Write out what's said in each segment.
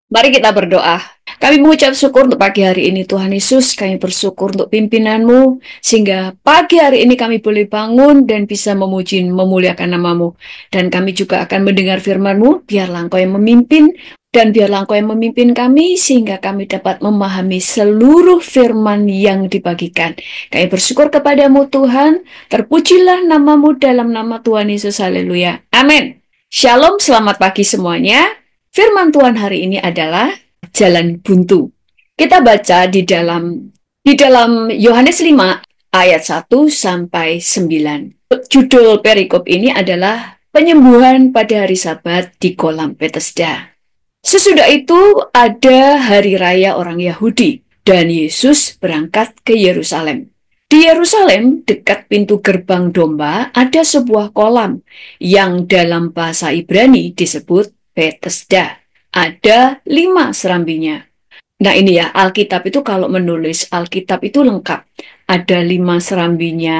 Mari kita berdoa. Kami mengucap syukur untuk pagi hari ini, Tuhan Yesus. Kami bersyukur untuk pimpinan-Mu, sehingga pagi hari ini kami boleh bangun dan bisa memuji, memuliakan nama-Mu. Dan kami juga akan mendengar firman-Mu, biarlah Engkau yang memimpin, dan biarlah Engkau yang memimpin kami, sehingga kami dapat memahami seluruh firman yang dibagikan. Kami bersyukur kepadamu, Tuhan. Terpujilah nama-Mu dalam nama Tuhan Yesus. Haleluya. Amin. Shalom, selamat pagi semuanya. Firman Tuhan hari ini adalah jalan buntu. Kita baca di dalam Yohanes 5 ayat 1 sampai 9. Judul perikop ini adalah penyembuhan pada hari Sabat di kolam Bethesda. Sesudah itu ada hari raya orang Yahudi dan Yesus berangkat ke Yerusalem. Di Yerusalem, dekat pintu gerbang domba, ada sebuah kolam yang dalam bahasa Ibrani disebut Bethesda. Ada 5 serambinya. Nah ini ya, Alkitab itu kalau menulis, Alkitab itu lengkap. Ada 5 serambinya,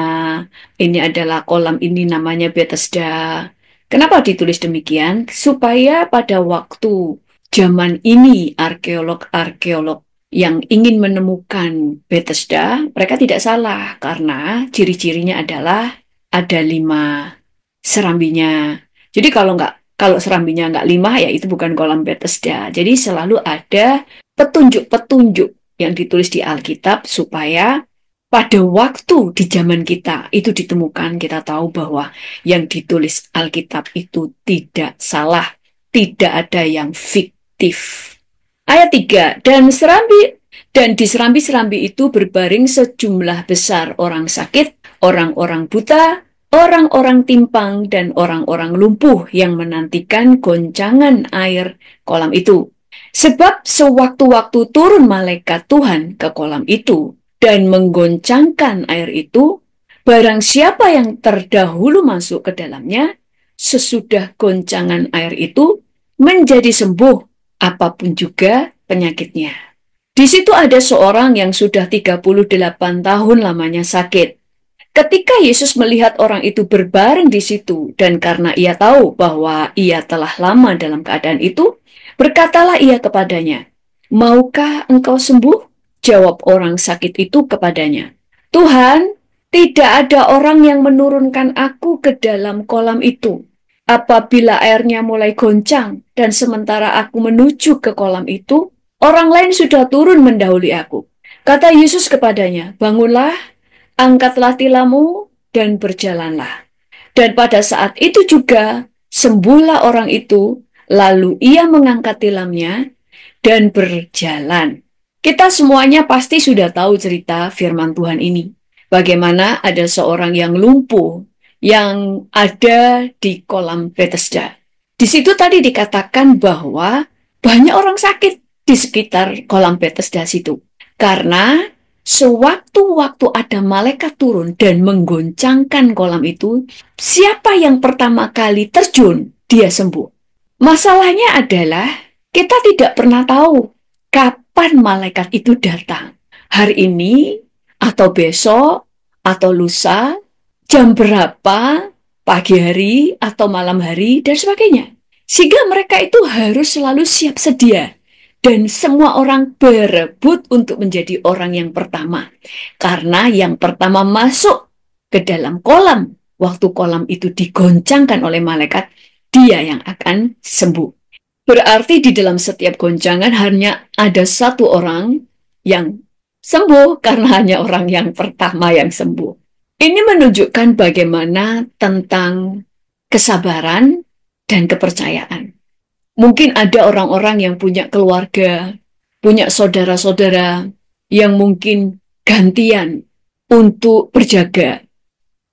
ini adalah kolam ini namanya Bethesda. Kenapa ditulis demikian? Supaya pada waktu zaman ini arkeolog-arkeolog yang ingin menemukan Bethesda, mereka tidak salah karena ciri-cirinya adalah ada 5 serambinya. Jadi kalau serambinya nggak 5, ya itu bukan kolam Bethesda. Jadi selalu ada petunjuk-petunjuk yang ditulis di Alkitab supaya pada waktu di zaman kita itu ditemukan, kita tahu bahwa yang ditulis Alkitab itu tidak salah, tidak ada yang fiktif. Ayat 3, dan di serambi-serambi itu berbaring sejumlah besar orang sakit, orang-orang buta, orang-orang timpang, dan orang-orang lumpuh yang menantikan goncangan air kolam itu. Sebab sewaktu-waktu turun malaikat Tuhan ke kolam itu dan menggoncangkan air itu, barang siapa yang terdahulu masuk ke dalamnya, sesudah goncangan air itu menjadi sembuh apapun juga penyakitnya. Di situ ada seorang yang sudah 38 tahun lamanya sakit. Ketika Yesus melihat orang itu berbaring di situ, dan karena ia tahu bahwa ia telah lama dalam keadaan itu, berkatalah ia kepadanya, "Maukah engkau sembuh?" Jawab orang sakit itu kepadanya, "Tuhan, tidak ada orang yang menurunkan aku ke dalam kolam itu. Apabila airnya mulai goncang, dan sementara aku menuju ke kolam itu, orang lain sudah turun mendahului aku." Kata Yesus kepadanya, "Bangunlah, angkatlah tilammu dan berjalanlah." Dan pada saat itu juga sembuhlah orang itu, lalu ia mengangkat tilamnya dan berjalan. Kita semuanya pasti sudah tahu cerita firman Tuhan ini. Bagaimana ada seorang yang lumpuh yang ada di kolam Bethesda. Di situ tadi dikatakan bahwa banyak orang sakit di sekitar kolam Bethesda situ. Karena sewaktu-waktu ada malaikat turun dan menggoncangkan kolam itu, siapa yang pertama kali terjun, dia sembuh. Masalahnya adalah kita tidak pernah tahu kapan malaikat itu datang. Hari ini, atau besok, atau lusa, jam berapa, pagi hari, atau malam hari, dan sebagainya. Sehingga mereka itu harus selalu siap sedia. Dan semua orang berebut untuk menjadi orang yang pertama. Karena yang pertama masuk ke dalam kolam, waktu kolam itu digoncangkan oleh malaikat, dia yang akan sembuh. Berarti di dalam setiap goncangan hanya ada satu orang yang sembuh karena hanya orang yang pertama yang sembuh. Ini menunjukkan bagaimana tentang kesabaran dan kepercayaan. Mungkin ada orang-orang yang punya keluarga, punya saudara-saudara yang mungkin gantian untuk berjaga.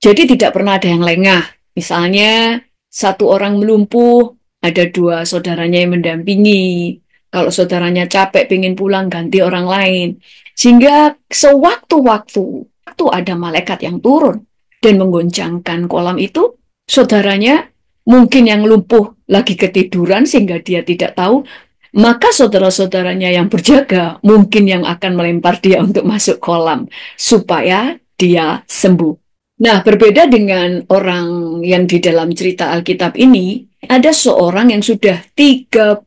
Jadi tidak pernah ada yang lengah. Misalnya satu orang melumpuh, ada 2 saudaranya yang mendampingi. Kalau saudaranya capek pengen pulang, ganti orang lain. Sehingga sewaktu-waktu ada malaikat yang turun dan menggoncangkan kolam itu, saudaranya mungkin yang lumpuh lagi ketiduran sehingga dia tidak tahu, maka saudara-saudaranya yang berjaga mungkin yang akan melempar dia untuk masuk kolam supaya dia sembuh. Nah, berbeda dengan orang yang di dalam cerita Alkitab ini, ada seorang yang sudah 38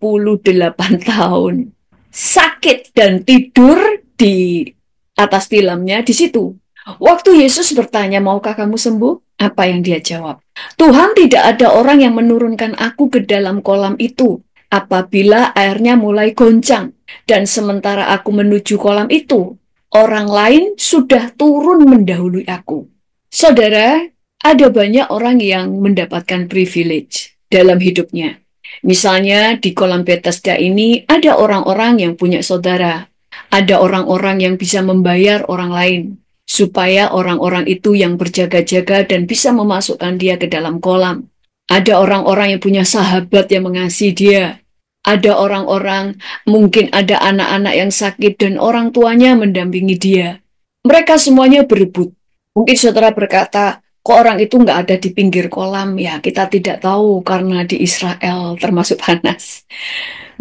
tahun sakit dan tidur di atas tilamnya di situ. Waktu Yesus bertanya, "Maukah kamu sembuh?" Apa yang dia jawab? "Tuhan, tidak ada orang yang menurunkan aku ke dalam kolam itu apabila airnya mulai goncang. Dan sementara aku menuju kolam itu, orang lain sudah turun mendahului aku." Saudara, ada banyak orang yang mendapatkan privilege dalam hidupnya. Misalnya di kolam Bethesda ini ada orang-orang yang punya saudara. Ada orang-orang yang bisa membayar orang lain supaya orang-orang itu yang berjaga-jaga dan bisa memasukkan dia ke dalam kolam. Ada orang-orang yang punya sahabat yang mengasihi dia. Ada orang-orang, mungkin ada anak-anak yang sakit dan orang tuanya mendampingi dia. Mereka semuanya berebut. Mungkin saudara berkata, kok orang itu nggak ada di pinggir kolam? Ya, kita tidak tahu karena di Israel termasuk panas.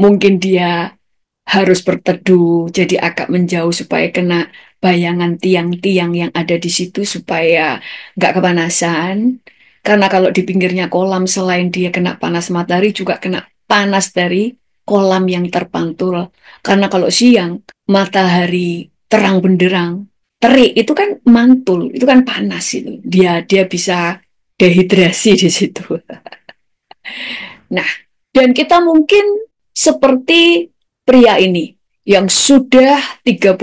Mungkin dia harus berteduh, jadi agak menjauh supaya kena bayangan tiang-tiang yang ada di situ supaya nggak kepanasan. Karena kalau di pinggirnya kolam, selain dia kena panas matahari, juga kena panas dari kolam yang terpantul. Karena kalau siang, matahari terang benderang, terik itu kan mantul, itu kan panas itu. Dia bisa dehidrasi di situ. Nah, dan kita mungkin seperti pria ini yang sudah 38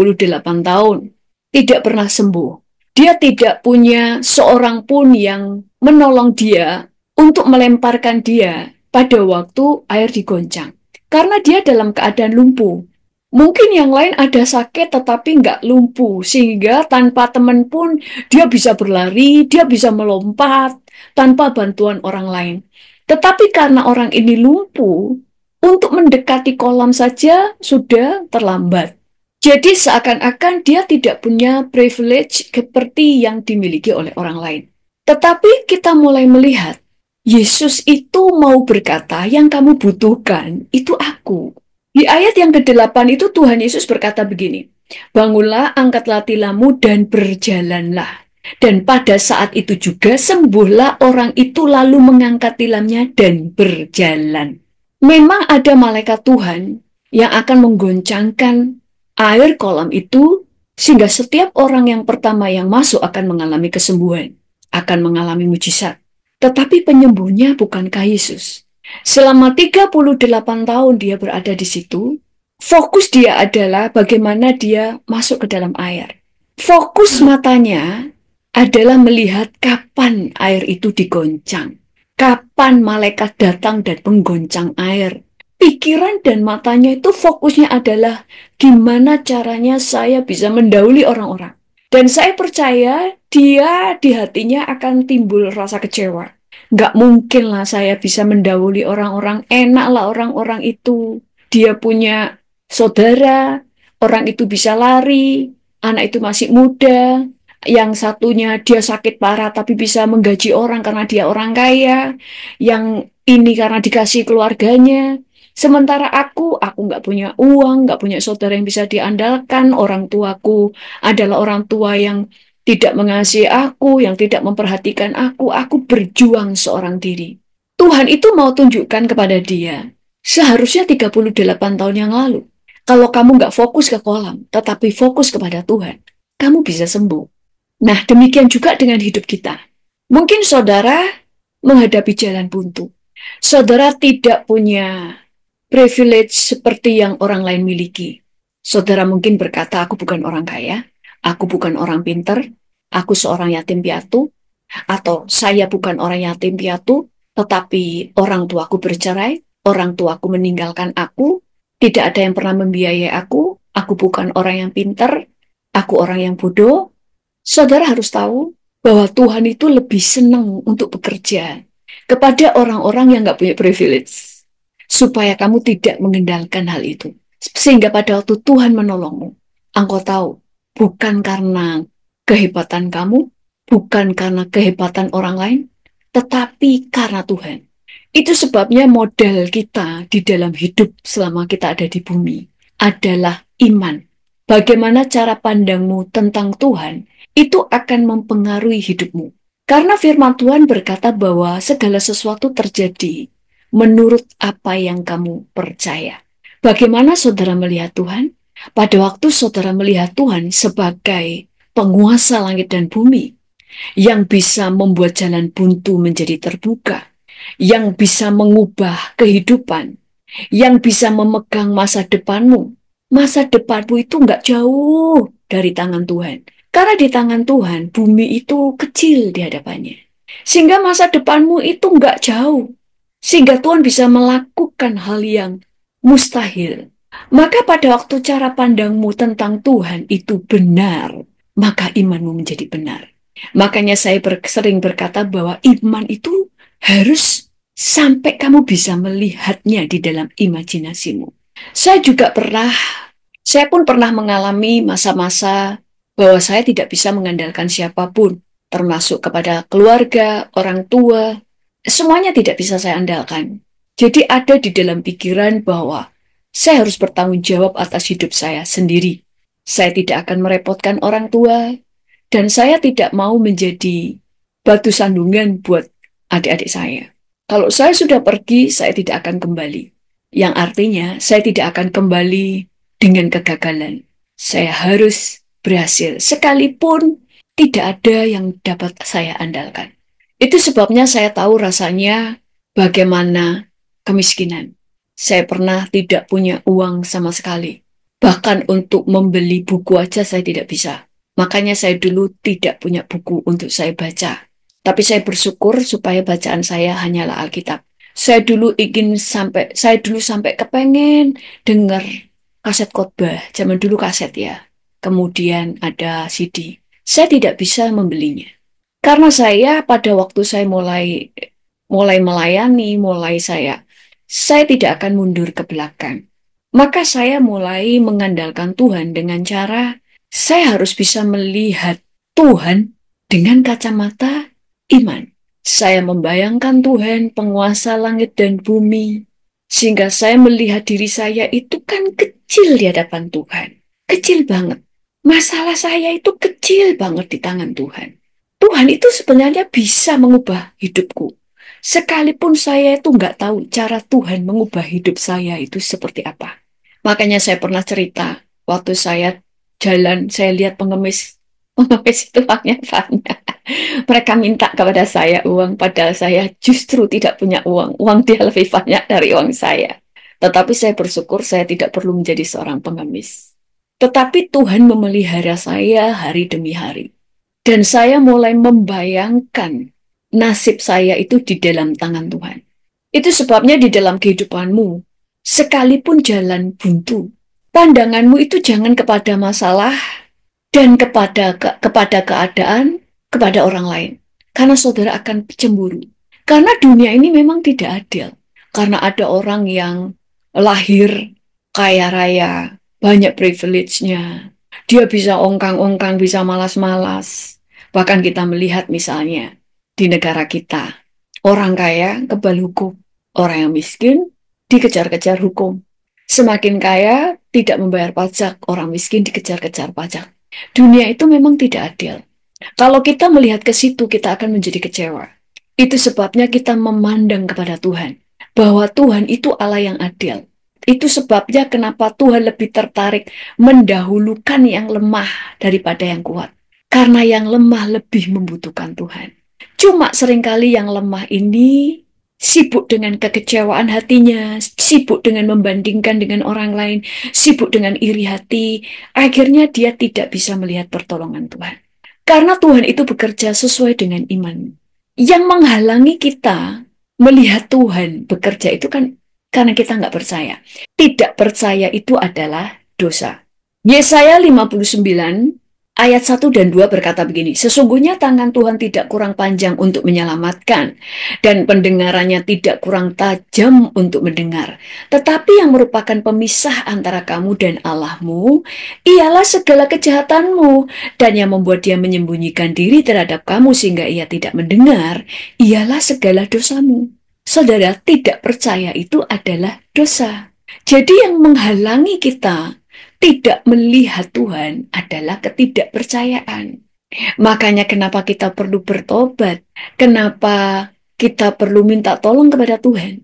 tahun tidak pernah sembuh. Dia tidak punya seorang pun yang menolong dia untuk melemparkan dia pada waktu air digoncang. Karena dia dalam keadaan lumpuh. Mungkin yang lain ada sakit tetapi nggak lumpuh, sehingga tanpa teman pun dia bisa berlari, dia bisa melompat tanpa bantuan orang lain. Tetapi karena orang ini lumpuh, untuk mendekati kolam saja sudah terlambat. Jadi seakan-akan dia tidak punya privilege seperti yang dimiliki oleh orang lain. Tetapi kita mulai melihat, Yesus itu mau berkata, yang kamu butuhkan itu aku. Di ayat yang ke-8 itu Tuhan Yesus berkata begini, "Bangunlah, angkatlah tilammu dan berjalanlah." Dan pada saat itu juga sembuhlah orang itu lalu mengangkat tilamnya dan berjalan. Memang ada malaikat Tuhan yang akan menggoncangkan air kolam itu sehingga setiap orang yang pertama yang masuk akan mengalami kesembuhan, akan mengalami mujizat. Tetapi penyembuhnya bukankah Yesus? Selama 38 tahun dia berada di situ, fokus dia adalah bagaimana dia masuk ke dalam air. Fokus matanya adalah melihat kapan air itu digoncang. Kapan malaikat datang dan menggoncang air. Pikiran dan matanya itu fokusnya adalah gimana caranya saya bisa mendahului orang-orang. Dan saya percaya dia di hatinya akan timbul rasa kecewa. Nggak mungkin lah saya bisa mendahului orang-orang. Enak lah orang-orang itu. Dia punya saudara, orang itu bisa lari, anak itu masih muda, yang satunya dia sakit parah tapi bisa menggaji orang karena dia orang kaya, yang ini karena dikasih keluarganya. Sementara aku nggak punya uang, nggak punya saudara yang bisa diandalkan, orang tuaku adalah orang tua yang tidak mengasihi aku, yang tidak memperhatikan aku berjuang seorang diri. Tuhan itu mau tunjukkan kepada dia, seharusnya 38 tahun yang lalu, kalau kamu nggak fokus ke kolam, tetapi fokus kepada Tuhan, kamu bisa sembuh. Nah, demikian juga dengan hidup kita. Mungkin saudara menghadapi jalan buntu. Saudara tidak punya privilege seperti yang orang lain miliki. Saudara mungkin berkata, aku bukan orang kaya, aku bukan orang pinter, aku seorang yatim piatu, atau saya bukan orang yatim piatu, tetapi orang tuaku bercerai, orang tuaku meninggalkan aku, tidak ada yang pernah membiayai aku bukan orang yang pinter, aku orang yang bodoh. Saudara harus tahu bahwa Tuhan itu lebih senang untuk bekerja kepada orang-orang yang nggak punya privilege, supaya kamu tidak mengendalikan hal itu. Sehingga pada waktu Tuhan menolongmu, engkau tahu, bukan karena kehebatan kamu, bukan karena kehebatan orang lain, tetapi karena Tuhan. Itu sebabnya modal kita di dalam hidup selama kita ada di bumi adalah iman. Bagaimana cara pandangmu tentang Tuhan itu akan mempengaruhi hidupmu. Karena firman Tuhan berkata bahwa segala sesuatu terjadi menurut apa yang kamu percaya. Bagaimana saudara melihat Tuhan? Pada waktu saudara melihat Tuhan sebagai penguasa langit dan bumi, yang bisa membuat jalan buntu menjadi terbuka, yang bisa mengubah kehidupan, yang bisa memegang masa depanmu. Masa depanmu itu nggak jauh dari tangan Tuhan. Karena di tangan Tuhan, bumi itu kecil di hadapannya. Sehingga masa depanmu itu nggak jauh. Sehingga Tuhan bisa melakukan hal yang mustahil. Maka pada waktu cara pandangmu tentang Tuhan itu benar, maka imanmu menjadi benar. Makanya saya sering berkata bahwa iman itu harus sampai kamu bisa melihatnya di dalam imajinasimu. Saya juga saya pun pernah mengalami masa-masa bahwa saya tidak bisa mengandalkan siapapun, termasuk kepada keluarga, orang tua, semuanya tidak bisa saya andalkan. Jadi ada di dalam pikiran bahwa saya harus bertanggung jawab atas hidup saya sendiri. Saya tidak akan merepotkan orang tua, dan saya tidak mau menjadi batu sandungan buat adik-adik saya. Kalau saya sudah pergi, saya tidak akan kembali. Yang artinya, saya tidak akan kembali dengan kegagalan. Saya harus berhasil, sekalipun tidak ada yang dapat saya andalkan. Itu sebabnya saya tahu rasanya bagaimana kemiskinan. Saya pernah tidak punya uang sama sekali. Bahkan untuk membeli buku aja saya tidak bisa. Makanya saya dulu tidak punya buku untuk saya baca. Tapi saya bersyukur supaya bacaan saya hanyalah Alkitab. Saya dulu sampai kepengen dengar kaset khotbah. Zaman dulu kaset ya. Kemudian ada CD. Saya tidak bisa membelinya. Karena saya pada waktu saya mulai melayani, saya tidak akan mundur ke belakang. Maka saya mulai mengandalkan Tuhan dengan cara saya harus bisa melihat Tuhan dengan kacamata iman. Saya membayangkan Tuhan penguasa langit dan bumi, sehingga saya melihat diri saya itu kan kecil di hadapan Tuhan. Kecil banget. Masalah saya itu kecil banget di tangan Tuhan. Tuhan itu sebenarnya bisa mengubah hidupku. Sekalipun saya itu nggak tahu cara Tuhan mengubah hidup saya itu seperti apa. Makanya saya pernah cerita, waktu saya jalan, saya lihat pengemis itu uangnya banyak. Mereka minta kepada saya uang, padahal saya justru tidak punya uang. Uang dia lebih banyak dari uang saya. Tetapi saya bersyukur saya tidak perlu menjadi seorang pengemis. Tetapi Tuhan memelihara saya hari demi hari. Dan saya mulai membayangkan nasib saya itu di dalam tangan Tuhan. Itu sebabnya di dalam kehidupanmu, sekalipun jalan buntu, pandanganmu itu jangan kepada masalah dan kepada keadaan, kepada orang lain. Karena saudara akan cemburu. Karena dunia ini memang tidak adil. Karena ada orang yang lahir kaya raya, banyak privilege-nya. Dia bisa ongkang-ongkang, bisa malas-malas. Bahkan kita melihat misalnya di negara kita, orang kaya kebal hukum, orang yang miskin dikejar-kejar hukum. Semakin kaya tidak membayar pajak, orang miskin dikejar-kejar pajak. Dunia itu memang tidak adil. Kalau kita melihat ke situ, kita akan menjadi kecewa. Itu sebabnya kita memandang kepada Tuhan, bahwa Tuhan itu Allah yang adil. Itu sebabnya kenapa Tuhan lebih tertarik mendahulukan yang lemah daripada yang kuat. Karena yang lemah lebih membutuhkan Tuhan. Cuma seringkali yang lemah ini sibuk dengan kekecewaan hatinya, sibuk dengan membandingkan dengan orang lain, sibuk dengan iri hati. Akhirnya dia tidak bisa melihat pertolongan Tuhan. Karena Tuhan itu bekerja sesuai dengan iman. Yang menghalangi kita melihat Tuhan bekerja itu kan karena kita nggak percaya. Tidak percaya itu adalah dosa. Yesaya 59 ayat 1 dan 2 berkata begini, sesungguhnya tangan Tuhan tidak kurang panjang untuk menyelamatkan, dan pendengarannya tidak kurang tajam untuk mendengar. Tetapi yang merupakan pemisah antara kamu dan Allahmu, ialah segala kejahatanmu, dan yang membuat dia menyembunyikan diri terhadap kamu sehingga ia tidak mendengar, ialah segala dosamu. Saudara, tidak percaya itu adalah dosa. Jadi yang menghalangi kita tidak melihat Tuhan adalah ketidakpercayaan. Makanya kenapa kita perlu bertobat, kenapa kita perlu minta tolong kepada Tuhan.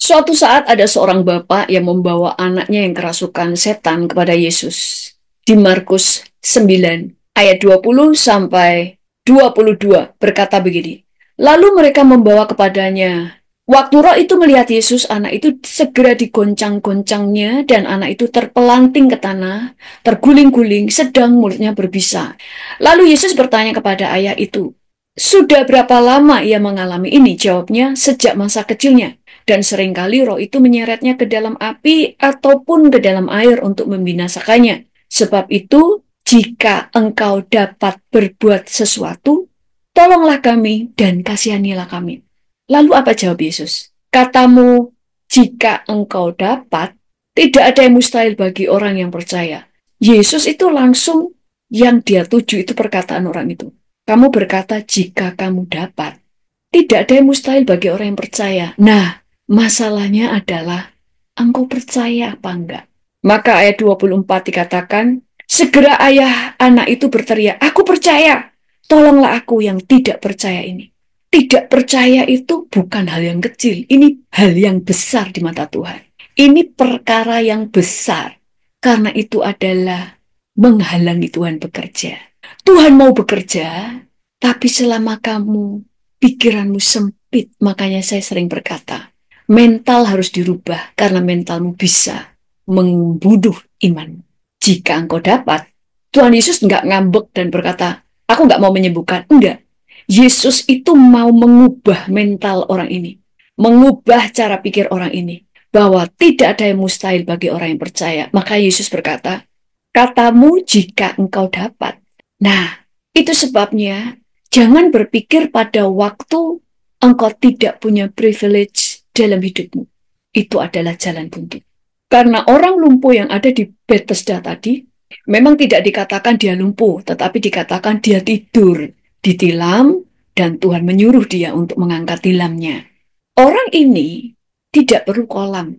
Suatu saat ada seorang bapak yang membawa anaknya yang kerasukan setan kepada Yesus. Di Markus 9 ayat 20 sampai 22 berkata begini. Lalu mereka membawa kepadanya. Waktu roh itu melihat Yesus, anak itu segera digoncang-goncangnya dan anak itu terpelanting ke tanah, terguling-guling, sedang mulutnya berbisa. Lalu Yesus bertanya kepada ayah itu, sudah berapa lama ia mengalami ini? Jawabnya, sejak masa kecilnya. Dan seringkali roh itu menyeretnya ke dalam api ataupun ke dalam air untuk membinasakannya. Sebab itu, jika engkau dapat berbuat sesuatu, tolonglah kami dan kasihanilah kami. Lalu apa jawab Yesus? Katamu, jika engkau dapat, tidak ada yang mustahil bagi orang yang percaya. Yesus itu langsung yang dia tuju itu perkataan orang itu. Kamu berkata jika kamu dapat. Tidak ada yang mustahil bagi orang yang percaya. Nah, masalahnya adalah engkau percaya apa enggak? Maka ayat 24 dikatakan, segera ayah anak itu berteriak, aku percaya, tolonglah aku yang tidak percaya ini. Tidak percaya itu bukan hal yang kecil, ini hal yang besar di mata Tuhan. Ini perkara yang besar, karena itu adalah menghalangi Tuhan bekerja. Tuhan mau bekerja, tapi selama kamu pikiranmu sempit, makanya saya sering berkata, mental harus dirubah karena mentalmu bisa membunuh iman. Jika engkau dapat, Tuhan Yesus nggak ngambek dan berkata, aku nggak mau menyembuhkan. Enggak. Yesus itu mau mengubah mental orang ini, mengubah cara pikir orang ini, bahwa tidak ada yang mustahil bagi orang yang percaya. Maka Yesus berkata, katamu jika engkau dapat. Nah, itu sebabnya jangan berpikir pada waktu engkau tidak punya privilege dalam hidupmu. Itu adalah jalan buntu. Karena orang lumpuh yang ada di Bethesda tadi, memang tidak dikatakan dia lumpuh, tetapi dikatakan dia tidur, ditilam, dan Tuhan menyuruh dia untuk mengangkat tilamnya. Orang ini tidak perlu kolam.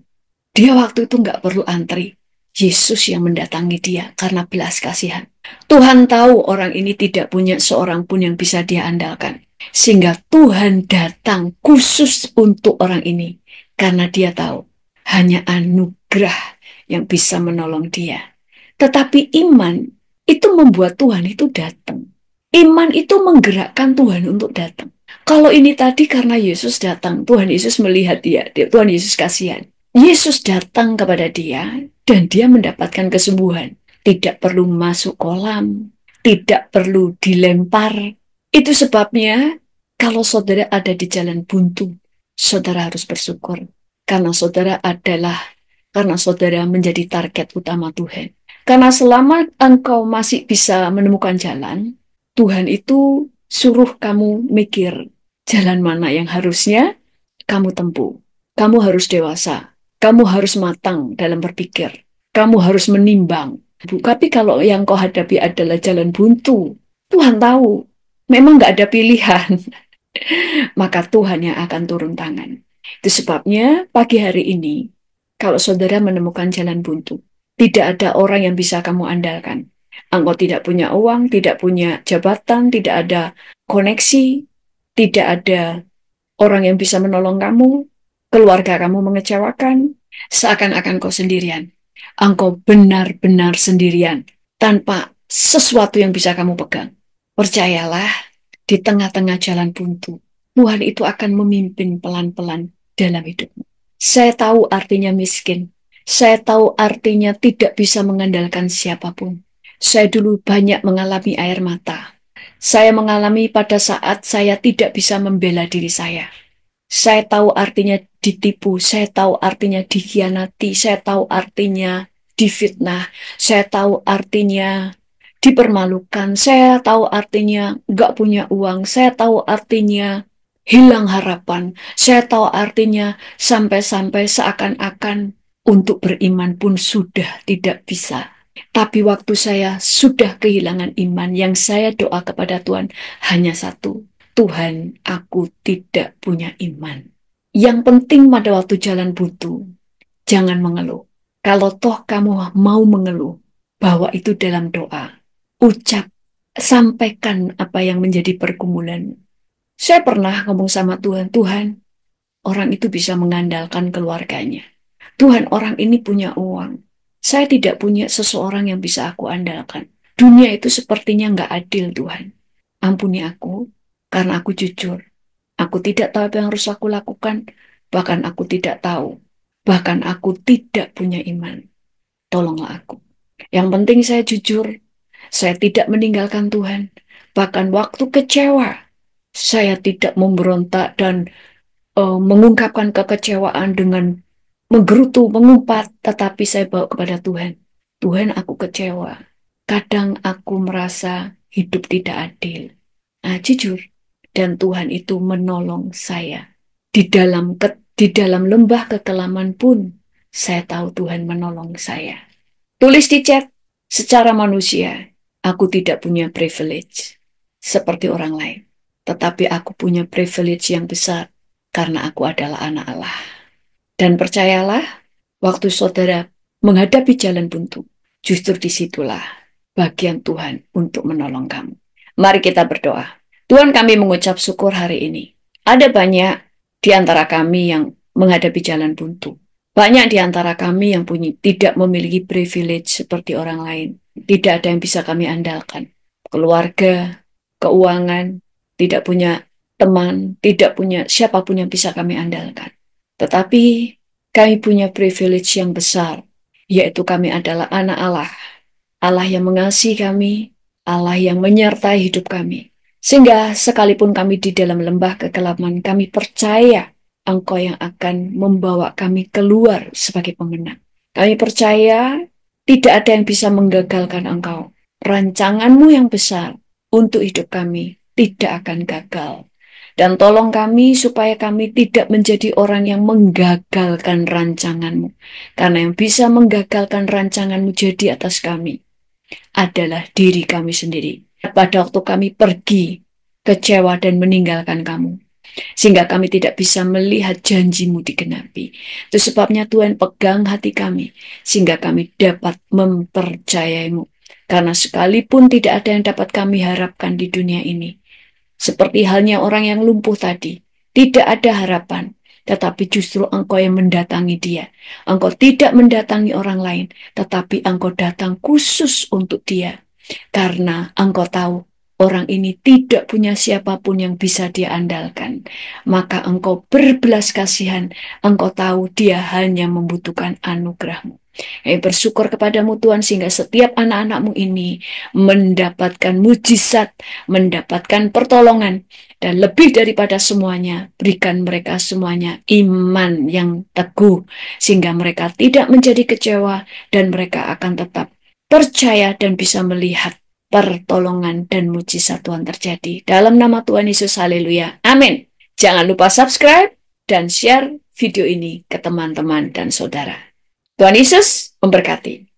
Dia waktu itu nggak perlu antri. Yesus yang mendatangi dia karena belas kasihan. Tuhan tahu orang ini tidak punya seorang pun yang bisa dia andalkan. Sehingga Tuhan datang khusus untuk orang ini. Karena dia tahu hanya anugerah yang bisa menolong dia. Tetapi iman itu membuat Tuhan itu datang. Iman itu menggerakkan Tuhan untuk datang. Kalau ini tadi karena Yesus datang, Tuhan Yesus melihat dia, Tuhan Yesus kasihan. Yesus datang kepada dia dan dia mendapatkan kesembuhan. Tidak perlu masuk kolam, tidak perlu dilempar. Itu sebabnya kalau saudara ada di jalan buntu, saudara harus bersyukur. Karena saudara menjadi target utama Tuhan. Karena selama engkau masih bisa menemukan jalan, Tuhan itu suruh kamu mikir jalan mana yang harusnya kamu tempuh. Kamu harus dewasa. Kamu harus matang dalam berpikir. Kamu harus menimbang. Tapi kalau yang kau hadapi adalah jalan buntu, Tuhan tahu. Memang nggak ada pilihan. Maka Tuhan yang akan turun tangan. Itu sebabnya pagi hari ini, kalau saudara menemukan jalan buntu, tidak ada orang yang bisa kamu andalkan. Engkau tidak punya uang, tidak punya jabatan, tidak ada koneksi, tidak ada orang yang bisa menolong kamu, keluarga kamu mengecewakan, seakan-akan kau sendirian. Engkau benar-benar sendirian, tanpa sesuatu yang bisa kamu pegang. Percayalah, di tengah-tengah jalan buntu, Tuhan itu akan memimpin pelan-pelan dalam hidupmu. Saya tahu artinya miskin. Saya tahu artinya tidak bisa mengandalkan siapapun. Saya dulu banyak mengalami air mata. Saya mengalami pada saat saya tidak bisa membela diri saya. Saya tahu artinya ditipu, saya tahu artinya dikhianati, saya tahu artinya difitnah, saya tahu artinya dipermalukan, saya tahu artinya nggak punya uang, saya tahu artinya hilang harapan, saya tahu artinya sampai-sampai seakan-akan untuk beriman pun sudah tidak bisa. Tapi waktu saya sudah kehilangan iman, yang saya doa kepada Tuhan hanya satu. Tuhan, aku tidak punya iman. Yang penting pada waktu jalan buntu, jangan mengeluh. Kalau toh kamu mau mengeluh, bawa itu dalam doa. Ucap, sampaikan apa yang menjadi pergumulanmu. Saya pernah ngomong sama Tuhan, Tuhan, orang itu bisa mengandalkan keluarganya. Tuhan, orang ini punya uang. Saya tidak punya seseorang yang bisa aku andalkan. Dunia itu sepertinya nggak adil, Tuhan. Ampuni aku, karena aku jujur. Aku tidak tahu apa yang harus aku lakukan. Bahkan aku tidak tahu. Bahkan aku tidak punya iman. Tolonglah aku. Yang penting saya jujur. Saya tidak meninggalkan Tuhan. Bahkan waktu kecewa, saya tidak memberontak dan mengungkapkan kekecewaan dengan menggerutu, mengumpat, tetapi saya bawa kepada Tuhan. Tuhan, aku kecewa. Kadang aku merasa hidup tidak adil. Nah, jujur. Dan Tuhan itu menolong saya. Di dalam lembah kekelaman pun, saya tahu Tuhan menolong saya. Tulis di chat, secara manusia, aku tidak punya privilege seperti orang lain. Tetapi aku punya privilege yang besar karena aku adalah anak Allah. Dan percayalah, waktu saudara menghadapi jalan buntu, justru disitulah bagian Tuhan untuk menolong kamu. Mari kita berdoa. Tuhan, kami mengucap syukur hari ini. Ada banyak di antara kami yang menghadapi jalan buntu. Banyak di antara kami yang tidak memiliki privilege seperti orang lain. Tidak ada yang bisa kami andalkan. Keluarga, keuangan, tidak punya teman, tidak punya siapapun yang bisa kami andalkan. Tetapi kami punya privilege yang besar, yaitu kami adalah anak Allah. Allah yang mengasihi kami, Allah yang menyertai hidup kami. Sehingga sekalipun kami di dalam lembah kekelaman, kami percaya Engkau yang akan membawa kami keluar sebagai pemenang. Kami percaya tidak ada yang bisa menggagalkan Engkau. Rancanganmu yang besar untuk hidup kami tidak akan gagal. Dan tolong kami supaya kami tidak menjadi orang yang menggagalkan rancanganmu. Karena yang bisa menggagalkan rancanganmu jadi atas kami adalah diri kami sendiri. Pada waktu kami pergi, kecewa dan meninggalkan kamu. Sehingga kami tidak bisa melihat janjimu digenapi. Itu sebabnya Tuhan pegang hati kami. Sehingga kami dapat mempercayaimu. Karena sekalipun tidak ada yang dapat kami harapkan di dunia ini. Seperti halnya orang yang lumpuh tadi. Tidak ada harapan. Tetapi justru engkau yang mendatangi dia. Engkau tidak mendatangi orang lain. Tetapi engkau datang khusus untuk dia. Karena engkau tahu orang ini tidak punya siapapun yang bisa dia andalkan. Maka engkau berbelas kasihan. Engkau tahu dia hanya membutuhkan anugerahmu. Bersyukur kepadamu Tuhan sehingga setiap anak-anakmu ini mendapatkan mujizat, mendapatkan pertolongan. Dan lebih daripada semuanya, berikan mereka semuanya iman yang teguh. Sehingga mereka tidak menjadi kecewa dan mereka akan tetap percaya dan bisa melihat pertolongan dan mujizat Tuhan terjadi. Dalam nama Tuhan Yesus, haleluya. Amin. Jangan lupa subscribe dan share video ini ke teman-teman dan saudara. Tuhan Yesus memberkati.